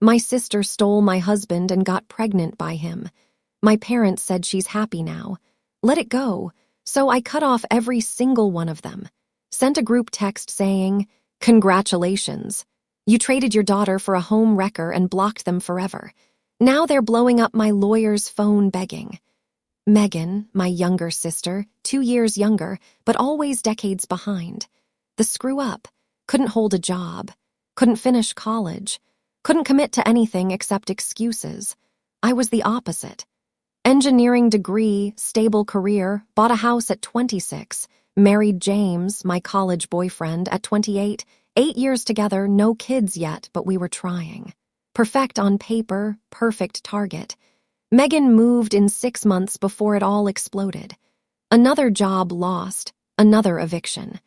My sister stole my husband and got pregnant by him. My parents said she's happy now. Let it go. So I cut off every single one of them. Sent a group text saying, "Congratulations. You traded your daughter for a home wrecker and blocked them forever. Now they're blowing up my lawyer's phone begging." Megan, my younger sister, 2 years younger, but always decades behind. The screw-up. Couldn't hold a job. Couldn't finish college. Couldn't commit to anything except excuses. I was the opposite. Engineering degree, stable career, bought a house at 26, married James, my college boyfriend, at 28, 8 years together, no kids yet, but we were trying. Perfect on paper, perfect target. Megan moved in 6 months before it all exploded. Another job lost, another eviction.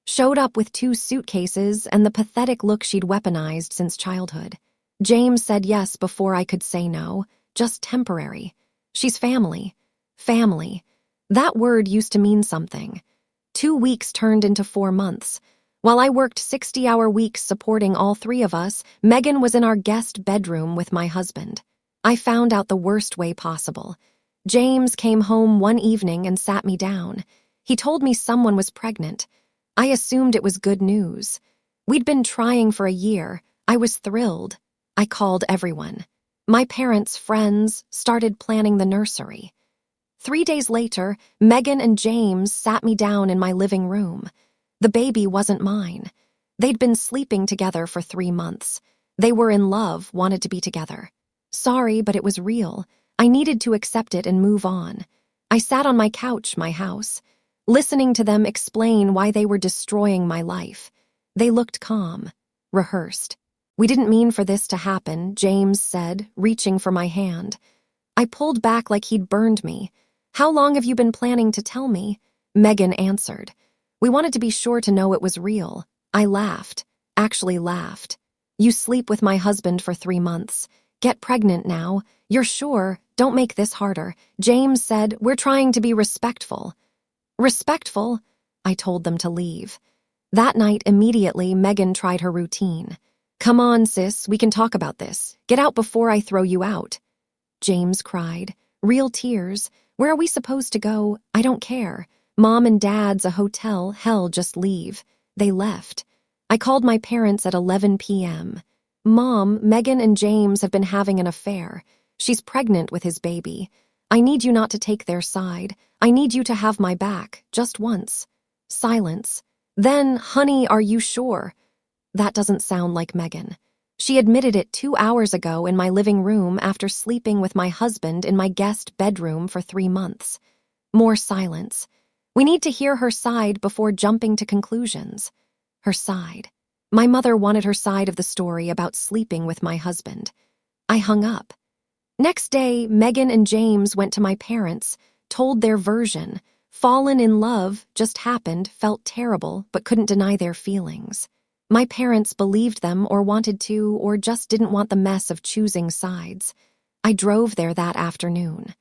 Showed up with 2 suitcases and the pathetic look she'd weaponized since childhood. James said yes before I could say no, just temporary. She's family. Family. That word used to mean something. 2 weeks turned into 4 months. While I worked 60-hour weeks supporting all 3 of us, Megan was in our guest bedroom with my husband. I found out the worst way possible. James came home one evening and sat me down. He told me someone was pregnant. I assumed it was good news. We'd been trying for a year. I was thrilled. I called everyone. My parents' friends started planning the nursery. 3 days later, Megan and James sat me down in my living room. The baby wasn't mine. They'd been sleeping together for 3 months. They were in love, wanted to be together. Sorry, but it was real. I needed to accept it and move on. I sat on my couch, my house, listening to them explain why they were destroying my life. They looked calm, rehearsed. "We didn't mean for this to happen," James said, reaching for my hand. I pulled back like he'd burned me. "How long have you been planning to tell me?" Megan answered. "We wanted to be sure to know it was real." I laughed, actually laughed. "You sleep with my husband for 3 months. Get pregnant now. You're sure? Don't make this harder." James said, "We're trying to be respectful." Respectful? I told them to leave. That night, immediately, Megan tried her routine. "Come on, sis, we can talk about this. Get out before I throw you out." James cried. Real tears. "Where are we supposed to go? I don't care. Mom and Dad's a hotel. Hell, just leave." They left. I called my parents at 11 p.m. "Mom, Megan and James have been having an affair. She's pregnant with his baby. I need you not to take their side. I need you to have my back, just once." Silence. Then, "Honey, are you sure?" That doesn't sound like Megan. She admitted it 2 hours ago in my living room after sleeping with my husband in my guest bedroom for 3 months. More silence. We need to hear her side before jumping to conclusions. Her side. My mother wanted her side of the story about sleeping with my husband. I hung up. Next day, Megan and James went to my parents, told their version. Fallen in love, just happened, felt terrible, but couldn't deny their feelings. My parents believed them or wanted to, or just didn't want the mess of choosing sides. I drove there that afternoon.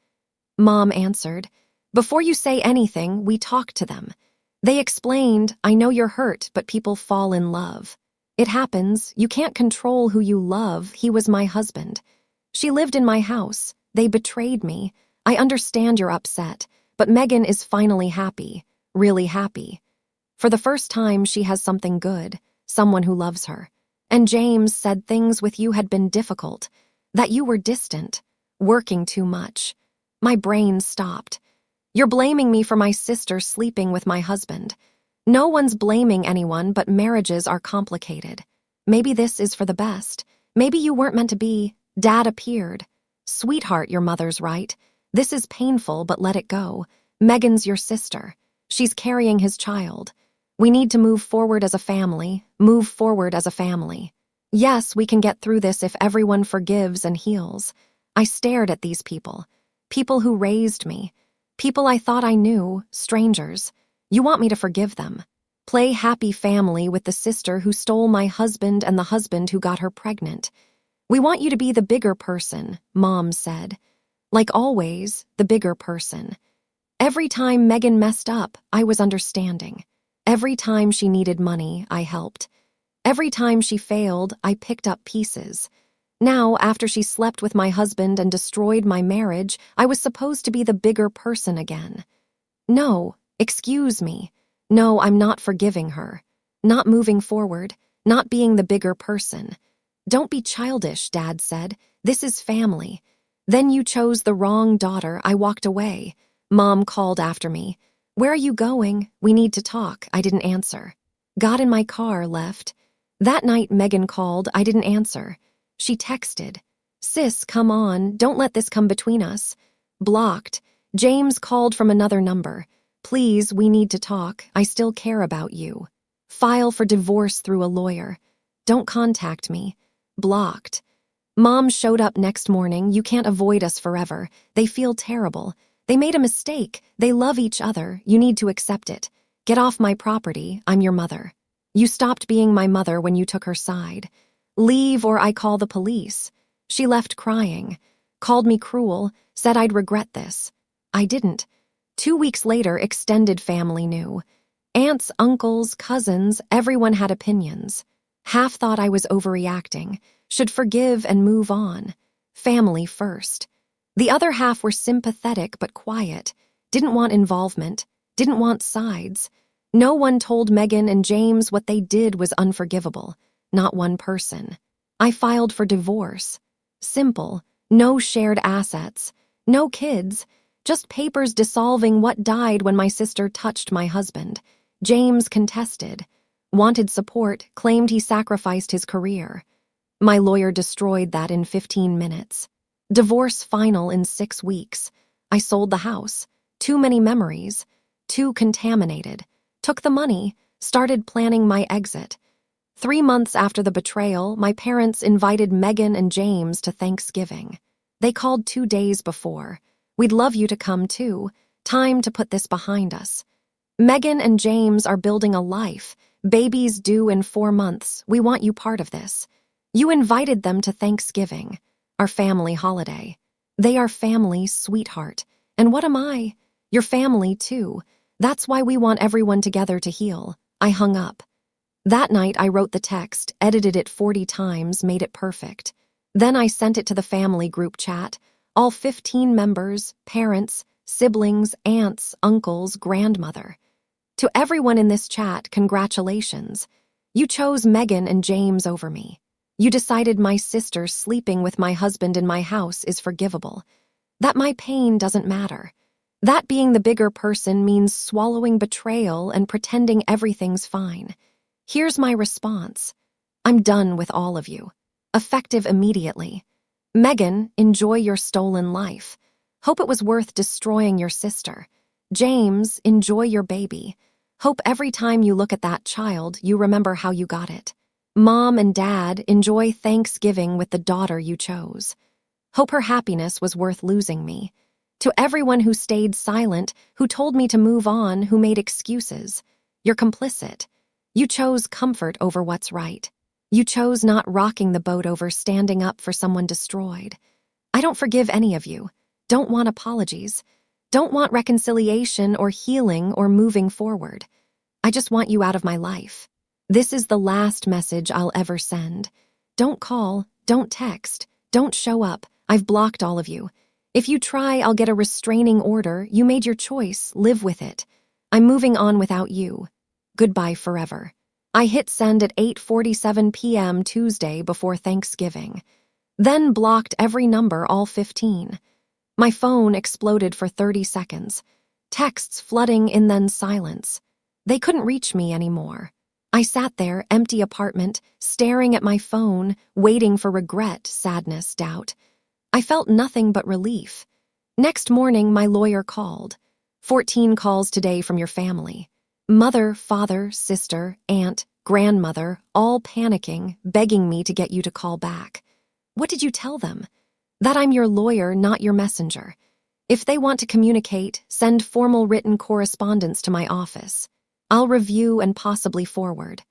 Mom answered, "Before you say anything, we talked to them. They explained, I know you're hurt, but people fall in love. It happens, you can't control who you love. He was my husband. She lived in my house. They betrayed me. I understand you're upset, but Megan is finally happy, really happy. For the first time, she has something good, someone who loves her. And James said things with you had been difficult, that you were distant, working too much." My brain stopped. "You're blaming me for my sister sleeping with my husband. No one's blaming anyone, but marriages are complicated. Maybe this is for the best. Maybe you weren't meant to be." Dad appeared. "Sweetheart, your mother's right. This is painful, but let it go. Megan's your sister. She's carrying his child. We need to move forward as a family, move forward as a family. Yes, we can get through this if everyone forgives and heals." I stared at these people. People who raised me. People I thought I knew, strangers. You want me to forgive them. Play happy family with the sister who stole my husband and the husband who got her pregnant. "We want you to be the bigger person," Mom said. Like always, the bigger person. Every time Megan messed up, I was understanding. Every time she needed money, I helped. Every time she failed, I picked up pieces. Now, after she slept with my husband and destroyed my marriage, I was supposed to be the bigger person again. No, excuse me. No, I'm not forgiving her. Not moving forward. Not being the bigger person. Don't be childish, Dad said. This is family. Then you chose the wrong daughter. I walked away. Mom called after me. Where are you going? We need to talk. I didn't answer. Got in my car, left. That night, Megan called. I didn't answer. She texted. Sis, come on. Don't let this come between us. Blocked. James called from another number. Please, we need to talk. I still care about you. File for divorce through a lawyer. Don't contact me. Blocked. Mom showed up next morning. You can't avoid us forever. They feel terrible. They made a mistake. They love each other. You need to accept it. Get off my property. I'm your mother. You stopped being my mother when you took her side. Leave or I call the police. She left crying. Called me cruel. Said I'd regret this. I didn't. 2 weeks later, extended family knew. Aunts, uncles, cousins, everyone had opinions. Half thought I was overreacting, should forgive and move on. Family first. The other half were sympathetic but quiet, didn't want involvement, didn't want sides. No one told Megan and James what they did was unforgivable, not one person. I filed for divorce. Simple, no shared assets, no kids, just papers dissolving what died when my sister touched my husband. James contested, wanted support, claimed he sacrificed his career. My lawyer destroyed that in 15 minutes. Divorce final in 6 weeks. I sold the house. Too many memories. Too contaminated. Took the money. Started planning my exit. 3 months after the betrayal, my parents invited Megan and James to Thanksgiving. They called 2 days before. We'd love you to come too. Time to put this behind us. Megan and James are building a life. Babies due in 4 months. We want you part of this. You invited them to Thanksgiving, our family holiday. They are family, sweetheart. And what am I? Your family, too. That's why we want everyone together to heal. I hung up. That night, I wrote the text, edited it 40 times, made it perfect. Then I sent it to the family group chat. All 15 members, parents, siblings, aunts, uncles, grandmother. To everyone in this chat, congratulations. You chose Megan and James over me. You decided my sister sleeping with my husband in my house is forgivable. That my pain doesn't matter. That being the bigger person means swallowing betrayal and pretending everything's fine. Here's my response. I'm done with all of you. Effective immediately. Megan, enjoy your stolen life. Hope it was worth destroying your sister. James, enjoy your baby. Hope every time you look at that child, you remember how you got it. Mom and Dad, enjoy Thanksgiving with the daughter you chose. Hope her happiness was worth losing me. To everyone who stayed silent, who told me to move on, who made excuses, you're complicit. You chose comfort over what's right. You chose not rocking the boat over standing up for someone destroyed. I don't forgive any of you. Don't want apologies. Don't want reconciliation or healing or moving forward. I just want you out of my life. This is the last message I'll ever send. Don't call, don't text, don't show up. I've blocked all of you. If you try, I'll get a restraining order. You made your choice. Live with it. I'm moving on without you. Goodbye forever. I hit send at 8:47 p.m. Tuesday before Thanksgiving. Then blocked every number, all 15. My phone exploded for 30 seconds. Texts flooding in, then silence. They couldn't reach me anymore. I sat there, empty apartment, staring at my phone, waiting for regret, sadness, doubt. I felt nothing but relief. Next morning, my lawyer called. 14 calls today from your family. Mother, father, sister, aunt, grandmother, all panicking, begging me to get you to call back. What did you tell them? That I'm your lawyer, not your messenger. If they want to communicate, send formal written correspondence to my office. I'll review and possibly forward.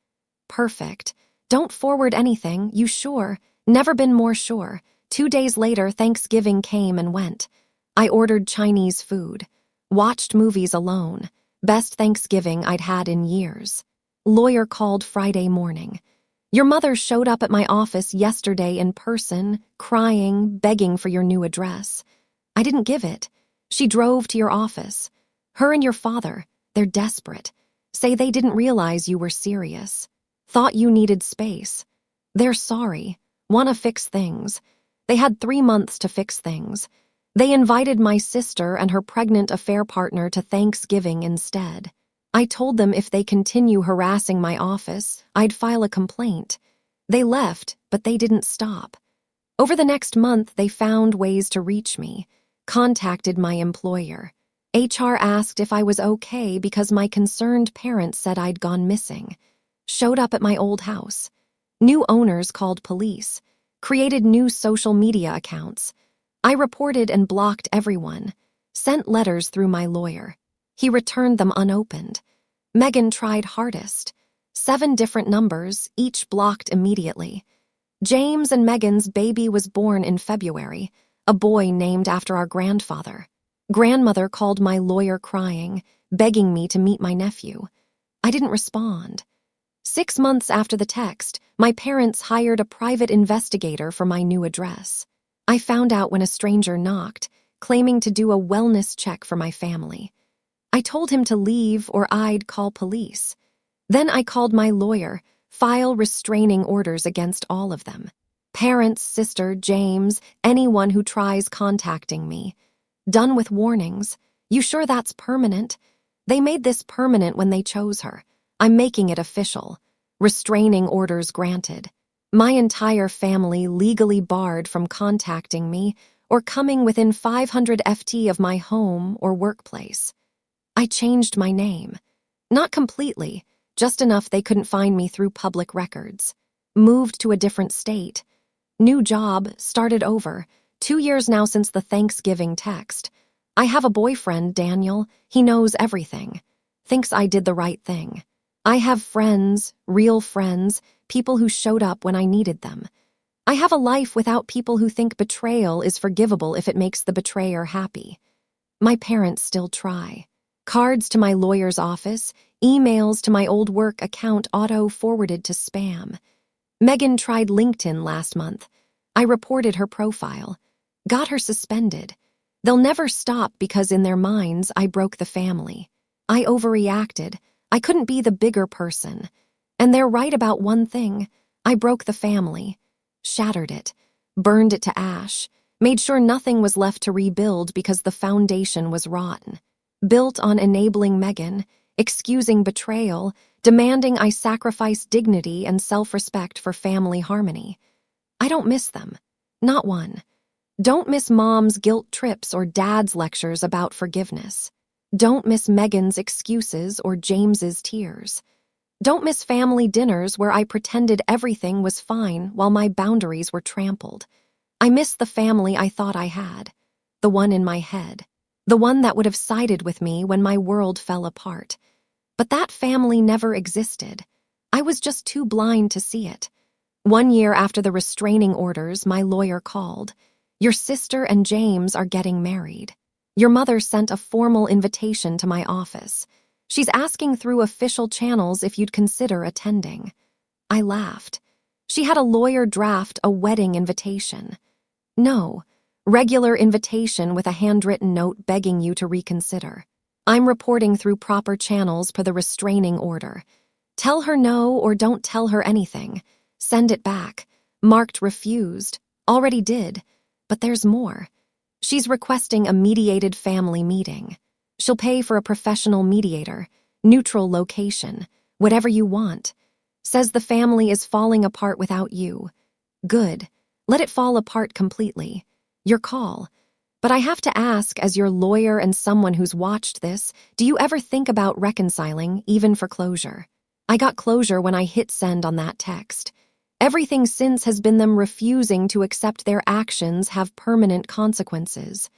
Perfect. Don't forward anything, you sure? Never been more sure. 2 days later, Thanksgiving came and went. I ordered Chinese food. Watched movies alone. Best Thanksgiving I'd had in years. Lawyer called Friday morning. Your mother showed up at my office yesterday in person, crying, begging for your new address. I didn't give it. She drove to your office. Her and your father, they're desperate. Say they didn't realize you were serious. Thought you needed space. They're sorry. Want to fix things. They had 3 months to fix things. They invited my sister and her pregnant affair partner to Thanksgiving instead. I told them if they continue harassing my office, I'd file a complaint. They left, but they didn't stop. Over the next month, they found ways to reach me, contacted my employer. HR asked if I was okay because my concerned parents said I'd gone missing. Showed up at my old house. New owners called police. Created new social media accounts. I reported and blocked everyone. Sent letters through my lawyer. He returned them unopened. Megan tried hardest. 7 different numbers, each blocked immediately. James and Megan's baby was born in February, a boy named after our grandfather. Grandmother called my lawyer crying, begging me to meet my nephew. I didn't respond. 6 months after the text, my parents hired a private investigator for my new address. I found out when a stranger knocked, claiming to do a wellness check for my family. I told him to leave or I'd call police. Then I called my lawyer, file restraining orders against all of them. Parents, sister, James, anyone who tries contacting me. Done with warnings. You sure that's permanent? They made this permanent when they chose her. I'm making it official. Restraining orders granted. My entire family legally barred from contacting me or coming within 500 FT of my home or workplace. I changed my name. Not completely, just enough they couldn't find me through public records. Moved to a different state. New job, started over. 2 years now since the Thanksgiving text. I have a boyfriend, Daniel. He knows everything. Thinks I did the right thing. I have friends, real friends, people who showed up when I needed them. I have a life without people who think betrayal is forgivable if it makes the betrayer happy. My parents still try. Cards to my lawyer's office, emails to my old work account auto-forwarded to spam. Megan tried LinkedIn last month. I reported her profile. Got her suspended. They'll never stop because in their minds I broke the family. I overreacted. I couldn't be the bigger person. And they're right about one thing. I broke the family. Shattered it. Burned it to ash. Made sure nothing was left to rebuild because the foundation was rotten. Built on enabling Megan, excusing betrayal, demanding I sacrifice dignity and self-respect for family harmony. I don't miss them. Not one. Don't miss Mom's guilt trips or Dad's lectures about forgiveness. Don't miss Megan's excuses or James's tears. Don't miss family dinners where I pretended everything was fine while my boundaries were trampled. I miss the family I thought I had. The one in my head. The one that would have sided with me when my world fell apart. But that family never existed. I was just too blind to see it. 1 year after the restraining orders, my lawyer called. Your sister and James are getting married. Your mother sent a formal invitation to my office. She's asking through official channels if you'd consider attending. I laughed. She had a lawyer draft a wedding invitation. No, regular invitation with a handwritten note begging you to reconsider. I'm reporting through proper channels per the restraining order. Tell her no or don't tell her anything. Send it back. Marked refused. Already did. But there's more. She's requesting a mediated family meeting. She'll pay for a professional mediator, neutral location, whatever you want. Says the family is falling apart without you. Good. Let it fall apart completely. Your call. But I have to ask, as your lawyer and someone who's watched this, do you ever think about reconciling, even for closure? I got closure when I hit send on that text. Everything since has been them refusing to accept their actions have permanent consequences.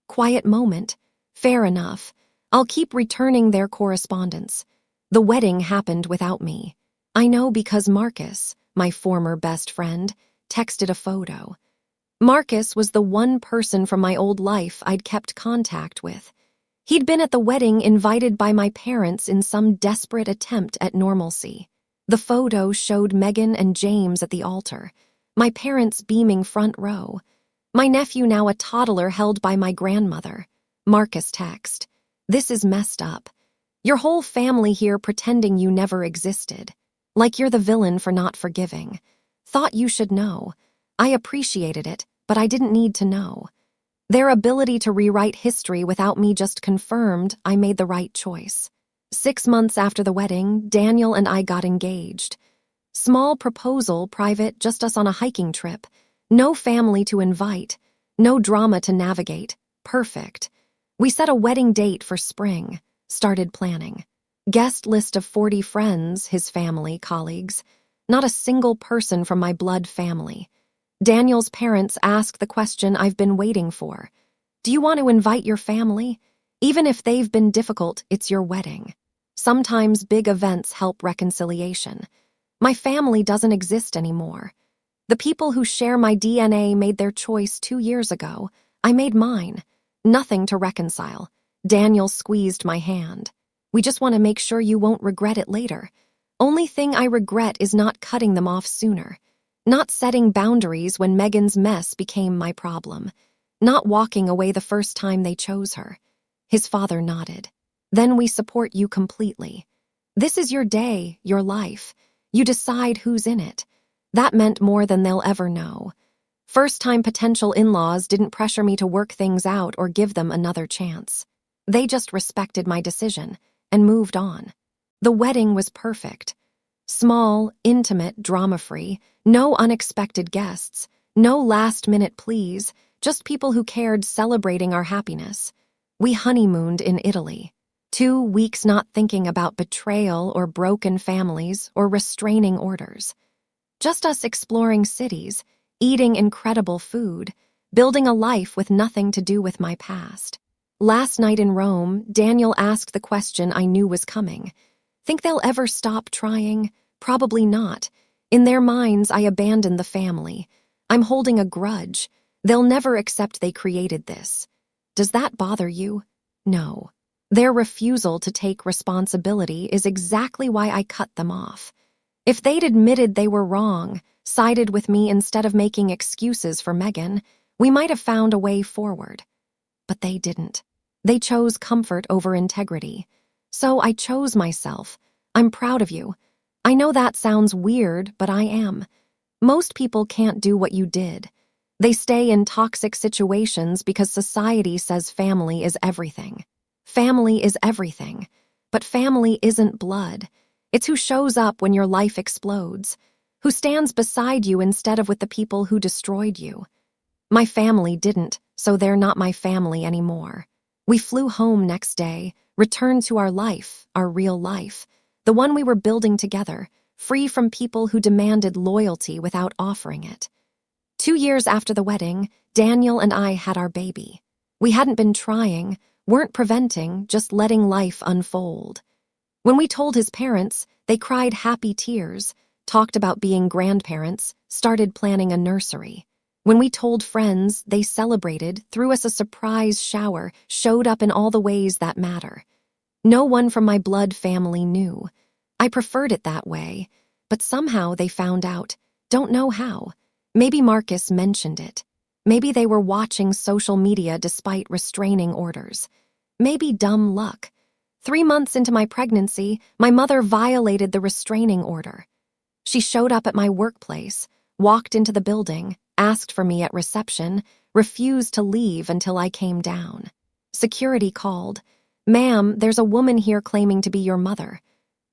Quiet moment. Fair enough. I'll keep returning their correspondence. The wedding happened without me. I know because Marcus, my former best friend, texted a photo. Marcus was the one person from my old life I'd kept contact with. He'd been at the wedding invited by my parents in some desperate attempt at normalcy. The photo showed Megan and James at the altar, my parents beaming front row. My nephew, now a toddler, held by my grandmother. Marcus text, "This is messed up. Your whole family here pretending you never existed. Like you're the villain for not forgiving. Thought you should know. I appreciated it, but I didn't need to know." Their ability to rewrite history without me just confirmed I made the right choice. 6 months after the wedding, Daniel and I got engaged. Small proposal, private, just us on a hiking trip. No family to invite. No drama to navigate. Perfect. We set a wedding date for spring. Started planning. Guest list of 40 friends, his family, colleagues. Not a single person from my blood family. Daniel's parents asked the question I've been waiting for. Do you want to invite your family? Even if they've been difficult, it's your wedding. Sometimes big events help reconciliation. My family doesn't exist anymore. The people who share my DNA made their choice 2 years ago. I made mine. Nothing to reconcile. Daniel squeezed my hand. We just want to make sure you won't regret it later. Only thing I regret is not cutting them off sooner. Not setting boundaries when Megan's mess became my problem. Not walking away the first time they chose her. His father nodded. Then we support you completely. This is your day, your life. You decide who's in it. That meant more than they'll ever know. First-time potential in-laws didn't pressure me to work things out or give them another chance. They just respected my decision and moved on. The wedding was perfect. Small, intimate, drama-free, no unexpected guests, no last-minute pleas, just people who cared celebrating our happiness. We honeymooned in Italy. 2 weeks not thinking about betrayal or broken families or restraining orders. Just us exploring cities, eating incredible food, building a life with nothing to do with my past. Last night in Rome, Daniel asked the question I knew was coming. Think they'll ever stop trying? Probably not. In their minds, I abandoned the family. I'm holding a grudge. They'll never accept they created this. Does that bother you? No. Their refusal to take responsibility is exactly why I cut them off. If they'd admitted they were wrong, sided with me instead of making excuses for Megan, we might have found a way forward. But they didn't. They chose comfort over integrity. So I chose myself. I'm proud of you. I know that sounds weird, but I am. Most people can't do what you did. They stay in toxic situations because society says family is everything. Family is everything. But family isn't blood. It's who shows up when your life explodes, who stands beside you instead of with the people who destroyed you. My family didn't, so they're not my family anymore. We flew home next day, returned to our life, our real life, the one we were building together, free from people who demanded loyalty without offering it. 2 years after the wedding, Daniel and I had our baby. We hadn't been trying, weren't preventing, just letting life unfold. When we told his parents, they cried happy tears, talked about being grandparents, started planning a nursery. When we told friends, they celebrated, threw us a surprise shower, showed up in all the ways that matter. No one from my blood family knew. I preferred it that way, but somehow they found out. Don't know how. Maybe Marcus mentioned it. Maybe they were watching social media despite restraining orders. Maybe dumb luck. 3 months into my pregnancy, my mother violated the restraining order. She showed up at my workplace, walked into the building, asked for me at reception, refused to leave until I came down. Security called. "Ma'am, there's a woman here claiming to be your mother."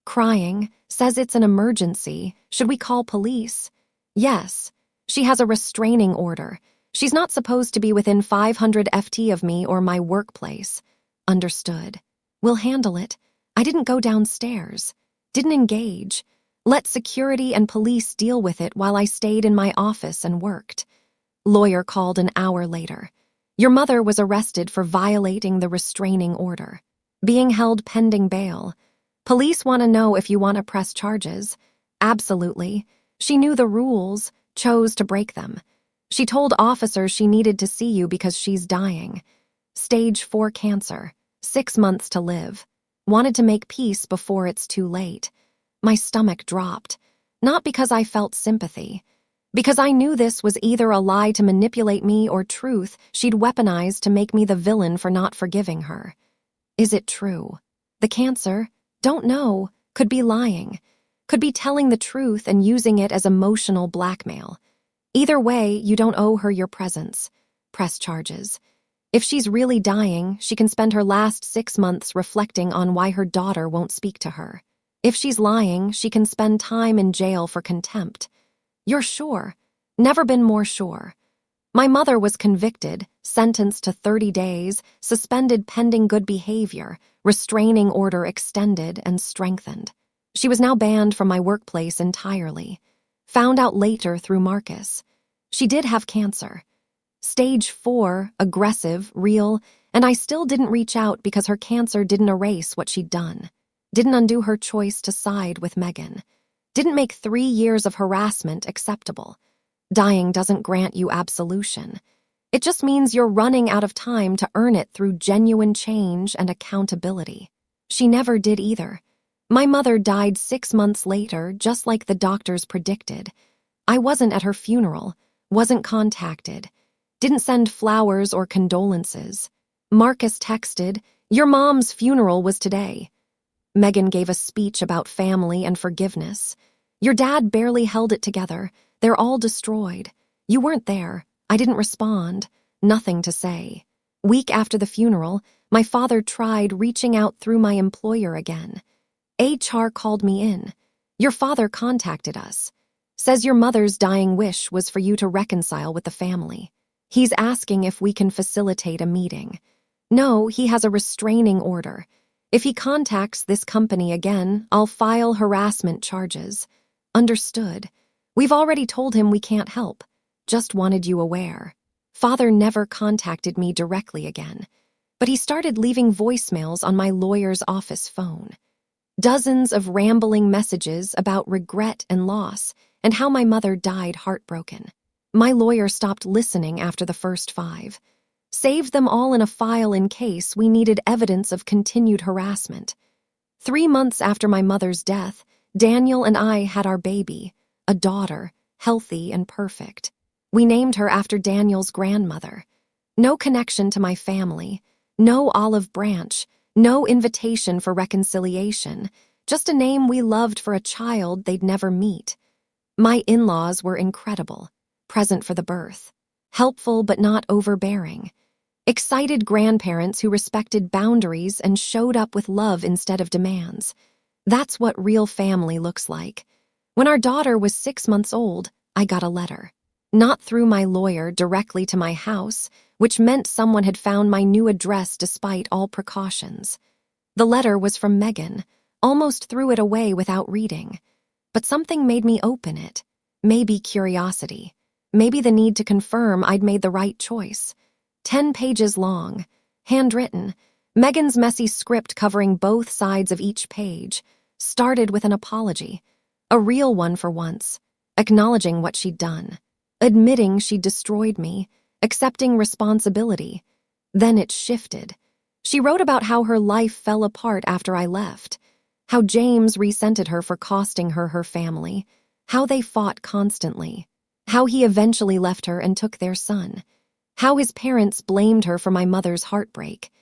Crying, says it's an emergency. Should we call police? Yes. She has a restraining order. She's not supposed to be within 500 FT of me or my workplace. Understood. We'll handle it. I didn't go downstairs. Didn't engage. Let security and police deal with it while I stayed in my office and worked. Lawyer called an hour later. Your mother was arrested for violating the restraining order. Being held pending bail. Police want to know if you want to press charges. Absolutely. She knew the rules, chose to break them. She told officers she needed to see you because she's dying. Stage 4 cancer, 6 months to live. Wanted to make peace before it's too late. My stomach dropped, not because I felt sympathy, because I knew this was either a lie to manipulate me or truth she'd weaponized to make me the villain for not forgiving her. Is it true? The cancer? Don't know. Could be lying. Could be telling the truth and using it as emotional blackmail. Either way, you don't owe her your presence. Press charges. If she's really dying, she can spend her last 6 months reflecting on why her daughter won't speak to her. If she's lying, she can spend time in jail for contempt. You're sure? Never been more sure. My mother was convicted, sentenced to 30 days, suspended pending good behavior, restraining order extended and strengthened. She was now banned from my workplace entirely. Found out later through Marcus. She did have cancer. Stage 4, aggressive, real, and I still didn't reach out because her cancer didn't erase what she'd done. Didn't undo her choice to side with Megan. Didn't make 3 years of harassment acceptable. Dying doesn't grant you absolution. It just means you're running out of time to earn it through genuine change and accountability. She never did either. My mother died 6 months later, just like the doctors predicted. I wasn't at her funeral, wasn't contacted, didn't send flowers or condolences. Marcus texted, "Your mom's funeral was today." Megan gave a speech about family and forgiveness. Your dad barely held it together. They're all destroyed. You weren't there. I didn't respond. Nothing to say. Week after the funeral, my father tried reaching out through my employer again. HR called me in. Your father contacted us. Says your mother's dying wish was for you to reconcile with the family. He's asking if we can facilitate a meeting. No, he has a restraining order. If he contacts this company again, I'll file harassment charges. Understood. We've already told him we can't help. Just wanted you aware. Father never contacted me directly again, but he started leaving voicemails on my lawyer's office phone. Dozens of rambling messages about regret and loss and how my mother died heartbroken. My lawyer stopped listening after the first 5. Saved them all in a file in case we needed evidence of continued harassment. 3 months after my mother's death, Daniel and I had our baby, a daughter, healthy and perfect. We named her after Daniel's grandmother. No connection to my family, no olive branch, no invitation for reconciliation, just a name we loved for a child they'd never meet. My in-laws were incredible, present for the birth, helpful but not overbearing. Excited grandparents who respected boundaries and showed up with love instead of demands. That's what real family looks like. When our daughter was 6 months old, I got a letter. Not through my lawyer, directly to my house, which meant someone had found my new address despite all precautions. The letter was from Megan. Almost threw it away without reading. But something made me open it. Maybe curiosity. Maybe the need to confirm I'd made the right choice. 10 pages long. Handwritten. Megan's messy script covering both sides of each page. Started with an apology. A real one for once. Acknowledging what she'd done. Admitting she'd destroyed me. Accepting responsibility. Then it shifted. She wrote about how her life fell apart after I left. How James resented her for costing her family. How they fought constantly. How he eventually left her and took their son. How his parents blamed her for my mother's heartbreak.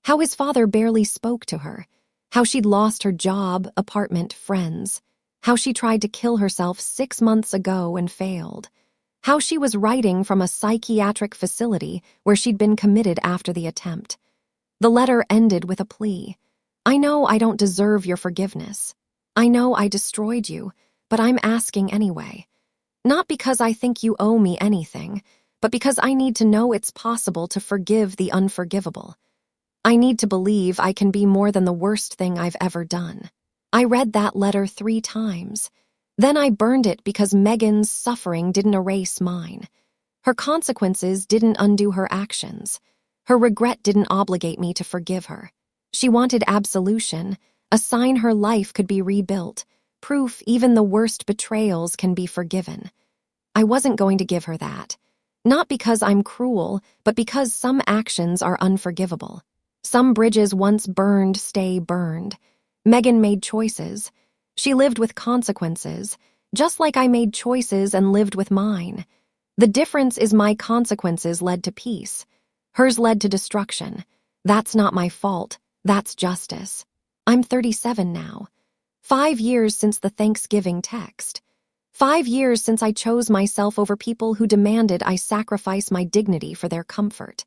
How his father barely spoke to her. How she'd lost her job, apartment, friends. How she tried to kill herself 6 months ago and failed. How she was writing from a psychiatric facility where she'd been committed after the attempt. The letter ended with a plea. I know I don't deserve your forgiveness. I know I destroyed you, but I'm asking anyway. Not because I think you owe me anything, but because I need to know it's possible to forgive the unforgivable. I need to believe I can be more than the worst thing I've ever done. I read that letter 3 times. Then I burned it because Megan's suffering didn't erase mine. Her consequences didn't undo her actions. Her regret didn't obligate me to forgive her. She wanted absolution, a sign her life could be rebuilt, proof even the worst betrayals can be forgiven. I wasn't going to give her that. Not because I'm cruel, but because some actions are unforgivable. Some bridges once burned stay burned. Megan made choices. She lived with consequences, just like I made choices and lived with mine. The difference is my consequences led to peace. Hers led to destruction. That's not my fault. That's justice. I'm 37 now. 5 years since the Thanksgiving text. 5 years since I chose myself over people who demanded I sacrifice my dignity for their comfort.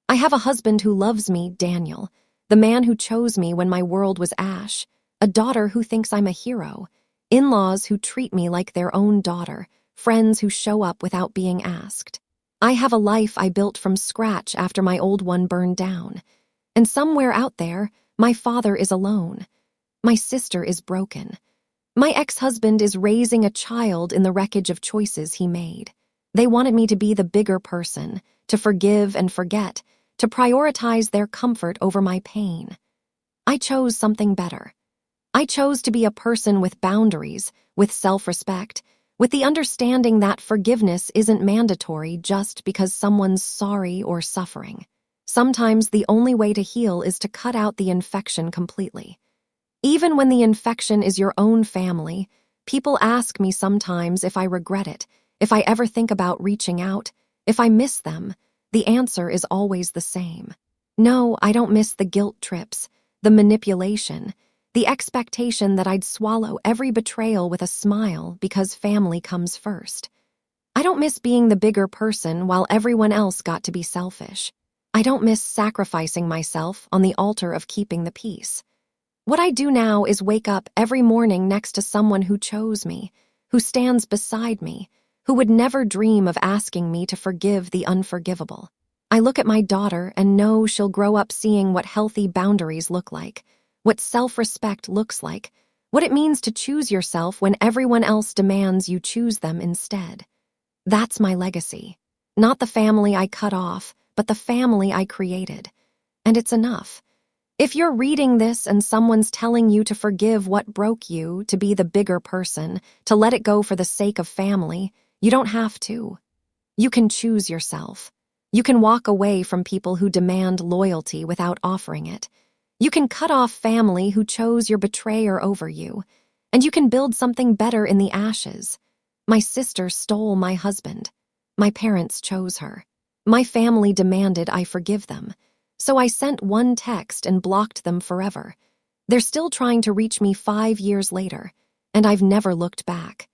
I have a husband who loves me, Daniel, the man who chose me when my world was ash, a daughter who thinks I'm a hero, in-laws who treat me like their own daughter, friends who show up without being asked. I have a life I built from scratch after my old one burned down. And somewhere out there, my father is alone. My sister is broken. My ex-husband is raising a child in the wreckage of choices he made. They wanted me to be the bigger person, to forgive and forget, to prioritize their comfort over my pain. I chose something better. I chose to be a person with boundaries, with self-respect, with the understanding that forgiveness isn't mandatory just because someone's sorry or suffering. Sometimes the only way to heal is to cut out the infection completely. Even when the infection is your own family, people ask me sometimes if I regret it, if I ever think about reaching out, if I miss them. The answer is always the same. No, I don't miss the guilt trips, the manipulation, the expectation that I'd swallow every betrayal with a smile because family comes first. I don't miss being the bigger person while everyone else got to be selfish. I don't miss sacrificing myself on the altar of keeping the peace. What I do now is wake up every morning next to someone who chose me, who stands beside me, who would never dream of asking me to forgive the unforgivable. I look at my daughter and know she'll grow up seeing what healthy boundaries look like, what self-respect looks like, what it means to choose yourself when everyone else demands you choose them instead. That's my legacy. Not the family I cut off, but the family I created. And it's enough. If you're reading this and someone's telling you to forgive what broke you, to be the bigger person, to let it go for the sake of family, you don't have to. You can choose yourself. You can walk away from people who demand loyalty without offering it. You can cut off family who chose your betrayer over you. And you can build something better in the ashes. My sister stole my husband. My parents chose her. My family demanded I forgive them. So I sent one text and blocked them forever. They're still trying to reach me 5 years later, and I've never looked back.